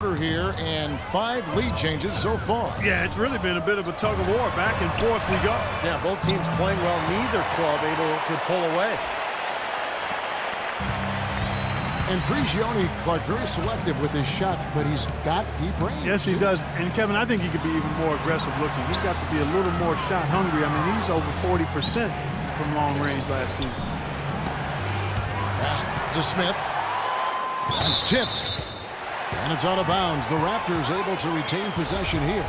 Here and 5 lead changes so far. Yeah, it's really been a bit of a tug of war. Back and forth we go. Yeah, both teams playing well. Neither club able to pull away. And Prigioni, Clark, very selective with his shot, but he's got deep range. Yes, he does. And Kevin, I think he could be even more aggressive looking. He's got to be a little more shot hungry. I mean, he's over 40% from long range last season. Pass to Smith. That's tipped. And it's out of bounds. The Raptors able to retain possession here.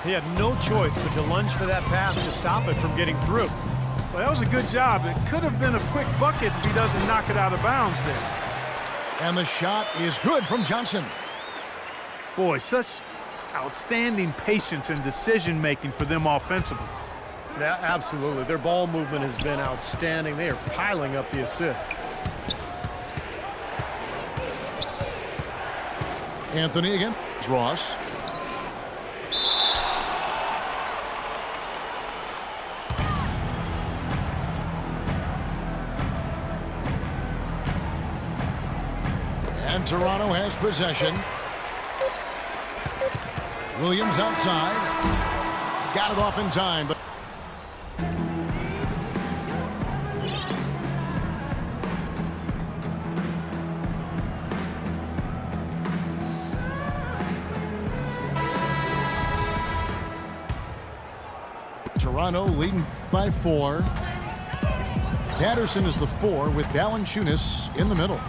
He had no choice but to lunge for that pass to stop it from getting through. Well, that was a good job. It could have been a quick bucket if he doesn't knock it out of bounds there. And the shot is good from Johnson. Boy, such outstanding patience and decision-making for them offensively. Yeah, absolutely. Their ball movement has been outstanding. They are piling up the assists. Anthony again. Ross. And Toronto has possession. Williams outside. Got it off in time, but Toronto leading by 4. Patterson is the 4 with Valanciunas in the middle.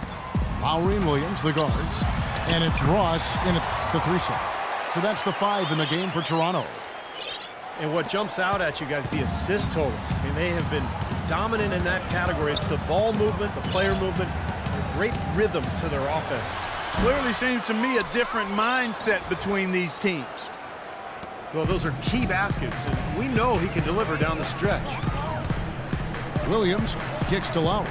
Lowry and Williams, the guards. And it's Ross in at the 3 slot. So that's the 5 in the game for Toronto. And what jumps out at you guys, the assist totals. I mean, they have been dominant in that category. It's the ball movement, the player movement, a great rhythm to their offense. Clearly seems to me a different mindset between these teams. Well, those are key baskets, and we know he can deliver down the stretch. Williams kicks to Lowry.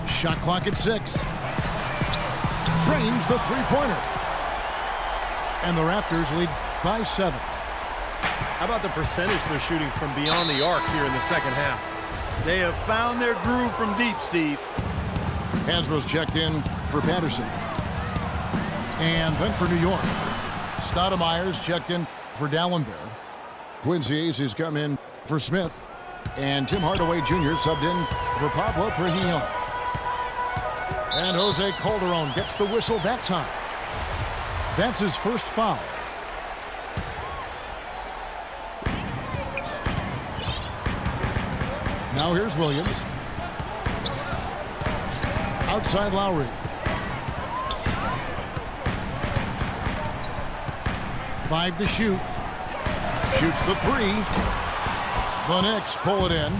Shot clock at 6. Drains the three-pointer. And the Raptors lead by 7. How about the percentage they're shooting from beyond the arc here in the second half? They have found their groove from deep, Steve. Hansbrough's checked in for Patterson. And then for New York. Stoudemire's checked in for Dallenberg. Quincy Ace has come in for Smith. And Tim Hardaway Jr. subbed in for Pablo Prigioni. And Jose Calderon gets the whistle that time. That's his first foul. Now here's Williams. Outside Lowry. 5 to shoot. Shoots the 3. The Knicks pull it in.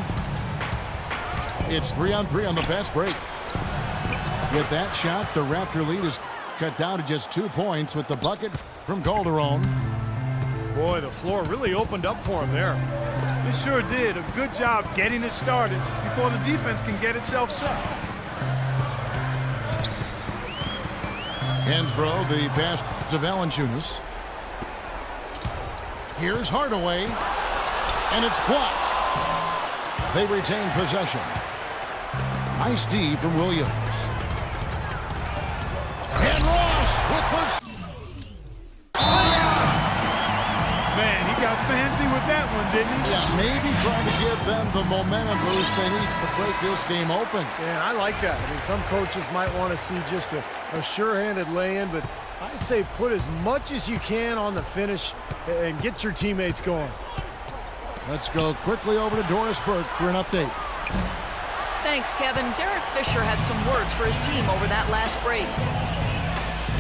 It's 3-on-3 on the fast break. With that shot, the Raptor lead is cut down to just 2 points with the bucket from Calderon. Boy, the floor really opened up for him there. It sure did. A good job getting it started before the defense can get itself set. Hansbrough, the pass to Valanciunas. Here's Hardaway, and it's blocked. They retain possession. Nice D from Williams. And Ross with the... Man, he got fancy with that one, didn't he? Yeah, maybe trying to give them the momentum boost they need to break this game open. Yeah, I like that. I mean, some coaches might want to see just a sure-handed lay-in, but I say put as much as you can on the finish and get your teammates going. Let's go quickly over to Doris Burke for an update. Thanks, Kevin. Derek Fisher had some words for his team over that last break.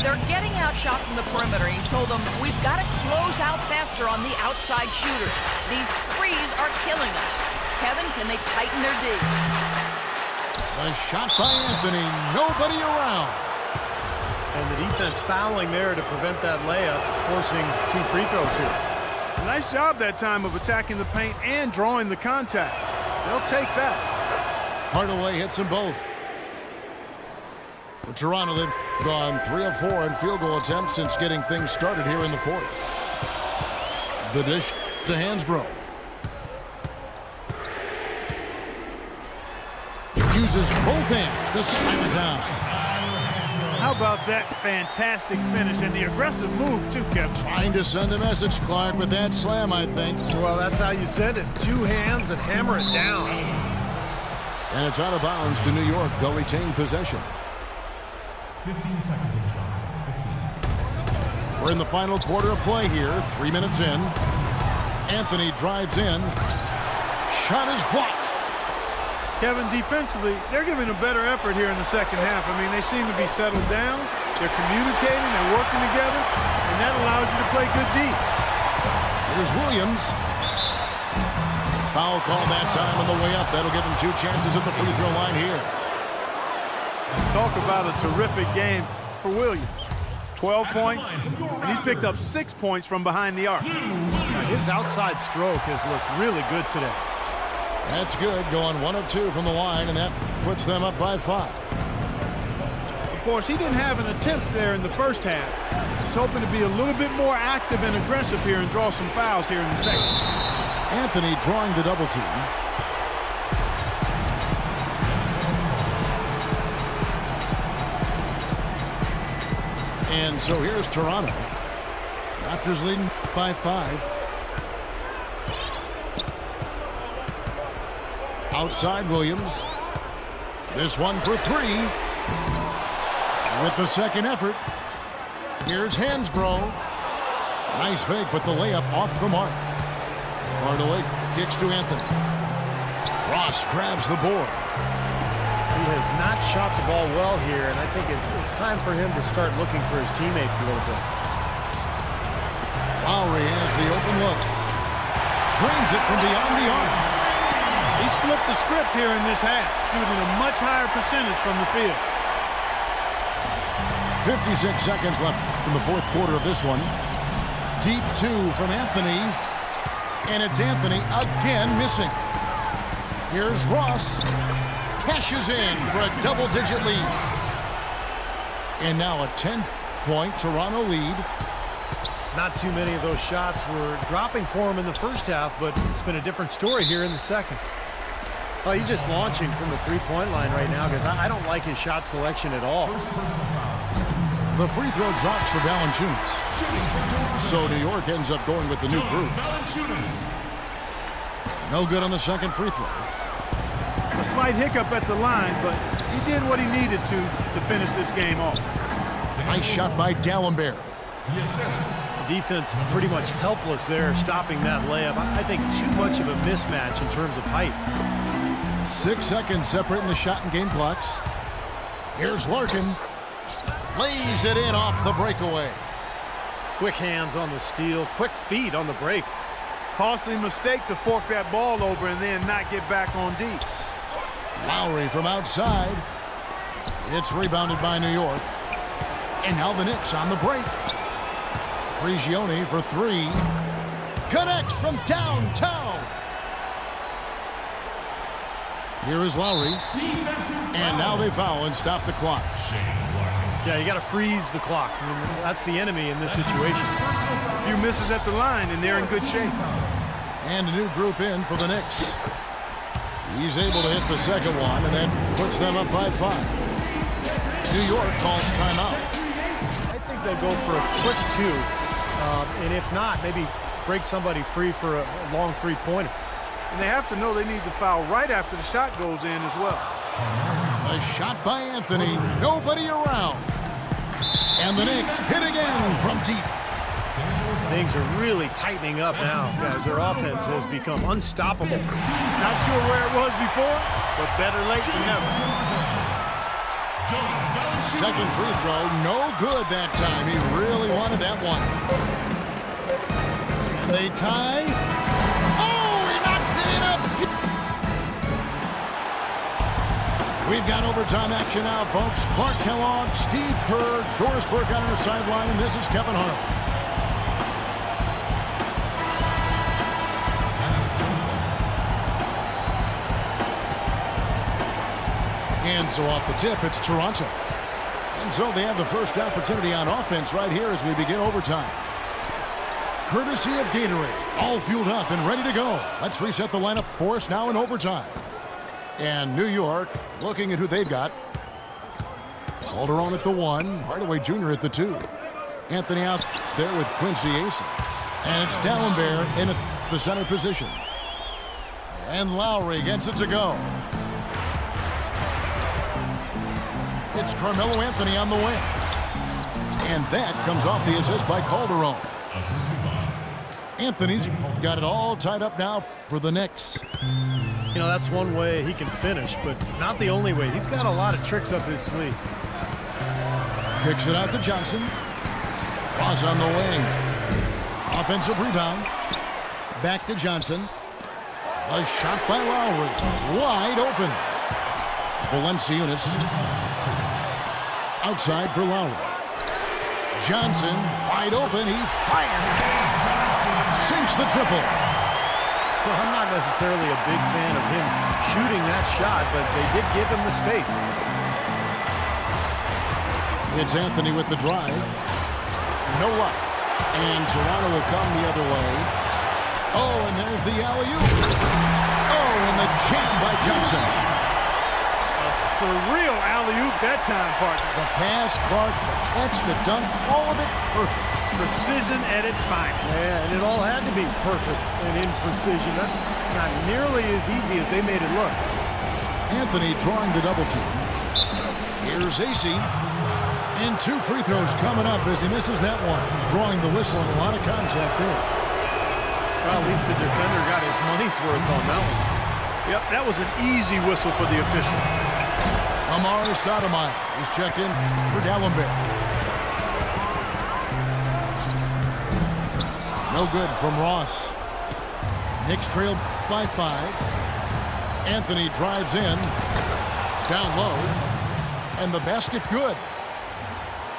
They're getting outshot from the perimeter. He told them, we've got to close out faster on the outside shooters. These threes are killing us. Kevin, can they tighten their D? A shot by Anthony. Nobody around. And the defense fouling there to prevent that layup, forcing 2 free throws here. Nice job that time of attacking the paint and drawing the contact. They'll take that. Hardaway hits them both. For Toronto, they've gone 3 of 4 in field goal attempts since getting things started here in the 4th. The dish to Hansbrough. uses both hands to slam it down. How about that fantastic finish and the aggressive move, too, Kevin? Trying to send a message, Clark, with that slam, I think. Well, that's how you send it. Two hands and hammer it down. And it's out of bounds to New York. They'll retain possession. 15 seconds on the shot. 15. We're in the final quarter of play here. 3 minutes in. Anthony drives in. Shot is blocked. Kevin, defensively, they're giving a better effort here in the second half. I mean, they seem to be settled down. They're communicating. They're working together. And that allows you to play good D. Here's Williams. Foul call that time on the way up. That'll give him 2 chances at the free throw line here. Talk about a terrific game for Williams. 12 points, and he's picked up 6 points from behind the arc. His outside stroke has looked really good today. That's good, going 1 of 2 from the line, and that puts them up by 5. Of course, he didn't have an attempt there in the first half. He's hoping to be a little bit more active and aggressive here and draw some fouls here in the second. Anthony drawing the double team. And so here's Toronto. Raptors leading by 5. Outside Williams. This one for 3. With the second effort. Here's Hansbrough. Nice fake, but the layup off the mark. Hardaway kicks to Anthony. Ross grabs the board. He has not shot the ball well here, and I think it's time for him to start looking for his teammates a little bit. Lowry has the open look. Drains it from beyond the arc. He's flipped the script here in this half, shooting a much higher percentage from the field. 56 seconds left in the fourth quarter of this one. Deep 2 from Anthony. And it's Anthony again missing. Here's Ross. Cashes in for a double-digit lead. And now a 10-point Toronto lead. Not too many of those shots were dropping for him in the first half, but it's been a different story here in the second. Oh, he's just launching from the three-point line right now because I don't like his shot selection at all. The free throw drops for Valanciunas. So New York ends up going with the new group. No good on the second free throw. A slight hiccup at the line, but he did what he needed to finish this game off. Nice shot by Dalembert. The defense pretty much helpless there, stopping that layup. I think too much of a mismatch in terms of height. 6 seconds separating the shot and game clocks. Here's Larkin. Lays it in off the breakaway. Quick hands on the steal, quick feet on the break. Costly mistake to fork that ball over and then not get back on deep. Lowry from outside. It's rebounded by New York. And now the Knicks on the break. Prigioni for 3. Connects from downtown. Here is Lowry. And now they foul and stop the clock. Yeah, you got to freeze the clock. I mean, that's the enemy in this situation. A few misses at the line, and they're in good shape. And a new group in for the Knicks. He's able to hit the second one, and that puts them up by 5. New York calls timeout. I think they'll go for a quick 2. And if not, maybe break somebody free for a long three-pointer. And they have to know they need to foul right after the shot goes in as well. A shot by Anthony. Nobody around. And the Knicks hit again from deep. Things are really tightening up now, guys. Their offense has become unstoppable. Not sure where it was before, but better late than never. Second free throw, no good that time. He really wanted that one. And they tie. Oh, he knocks it in up. We've got overtime action now, folks. Clark Kellogg, Steve Kerr, Doris Burke on our sideline, and this is Kevin Harlan. And so off the tip, it's Toronto. And so they have the first opportunity on offense right here as we begin overtime. Courtesy of Gatorade, all fueled up and ready to go. Let's reset the lineup for us now in overtime. And New York looking at who they've got. Calderon at the 1, Hardaway Jr. at the 2. Anthony out there with Quincy Ace. And it's Dallenberg in at the center position. And Lowry gets it to go. It's Carmelo Anthony on the wing. And that comes off the assist by Calderon. Anthony's got it all tied up now for the Knicks. You know, that's one way he can finish, but not the only way. He's got a lot of tricks up his sleeve. Kicks it out to Johnson. Ross on the wing. Offensive rebound. Back to Johnson. A shot by Lowry. Wide open. Valanciunas. Outside for Lowry. Johnson wide open. He fires. Sinks the triple. Well, I'm not necessarily a big fan of him shooting that shot, but they did give him the space. It's Anthony with the drive. No luck. And Toronto will come the other way. Oh, and there's the alley-oop. Oh, and the jam by Johnson. A surreal alley-oop that time, partner. The pass, Clark, the catch, the dunk, all of it perfect. Precision at its finest. Yeah, and it all had to be perfect and in precision. That's not nearly as easy as they made it look. Anthony drawing the double team. Here's AC. And 2 free throws coming up as he misses that one. Drawing the whistle and a lot of contact there. Well, at least the defender got his money's worth on that one. Yep, that was an easy whistle for the official. Amari Stoudemire is checked in for Dallenberg. No good from Ross. Knicks trailed by 5. Anthony drives in. Down low. And the basket good.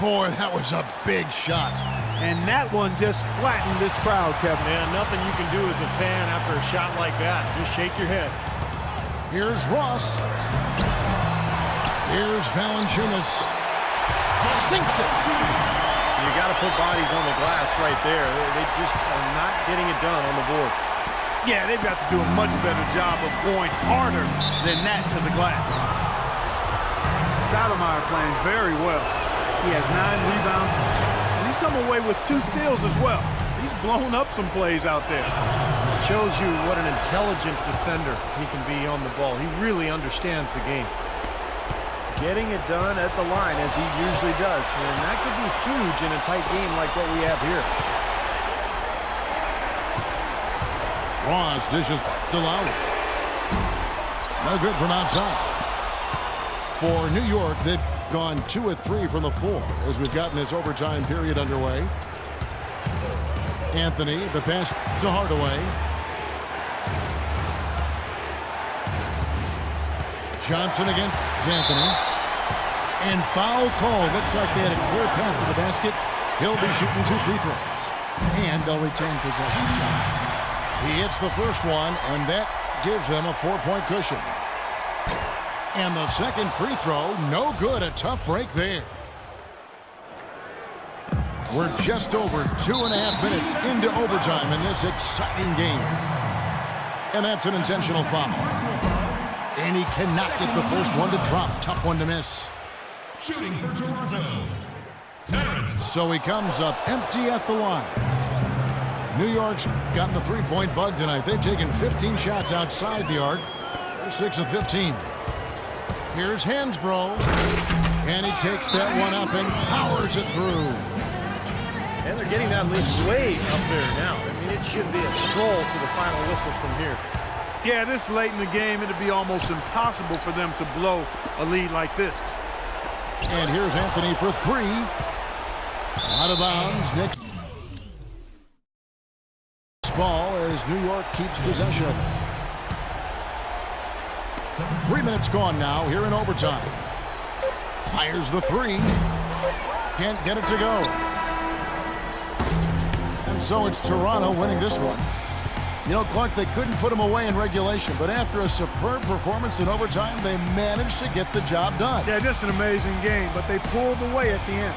Boy, that was a big shot. And that one just flattened this crowd, Kevin. Man, nothing you can do as a fan after a shot like that. Just shake your head. Here's Ross. Here's Valanciunas. Sinks it. You got to put bodies on the glass right there. They just are not getting it done on the boards. Yeah, they've got to do a much better job of going harder than that to the glass. Stoudemire playing very well. He has 9 rebounds, and he's come away with 2 steals as well. He's blown up some plays out there. It shows you what an intelligent defender he can be on the ball. He really understands the game. Getting it done at the line as he usually does, and that could be huge in a tight game like what we have here. Ross dishes to Lowry. No good from outside. For New York, they've gone 2 of 3 from the floor as we've gotten this overtime period underway. Anthony, the pass to Hardaway. Johnson against Anthony. And foul call. Looks like they had a clear path to the basket. He'll be shooting 2 free throws. And they'll retain possession. He hits the first one, and that gives them a 4-point cushion. And the second free throw, no good. A tough break there. We're just over 2.5 minutes into overtime in this exciting game. And that's an intentional foul. And he cannot get the first one to drop. Tough one to miss. Shooting for Toronto, Terrence. So he comes up empty at the line. New York's gotten the 3-point bug tonight. They've taken 15 shots outside the arc. They're 6 of 15. Here's Hansbrough. And he takes that one up and powers it through. And they're getting that lead way up there now. I mean, it should be a stroll to the final whistle from here. Yeah, this late in the game, it'd be almost impossible for them to blow a lead like this. And here's Anthony for 3. Out of bounds. Knicks ball as New York keeps possession of it. 3 minutes gone now here in overtime. Fires the 3. Can't get it to go. And so it's Toronto winning this one. You know, Clark, they couldn't put him away in regulation, but after a superb performance in overtime, they managed to get the job done. Yeah, just an amazing game, but they pulled away at the end.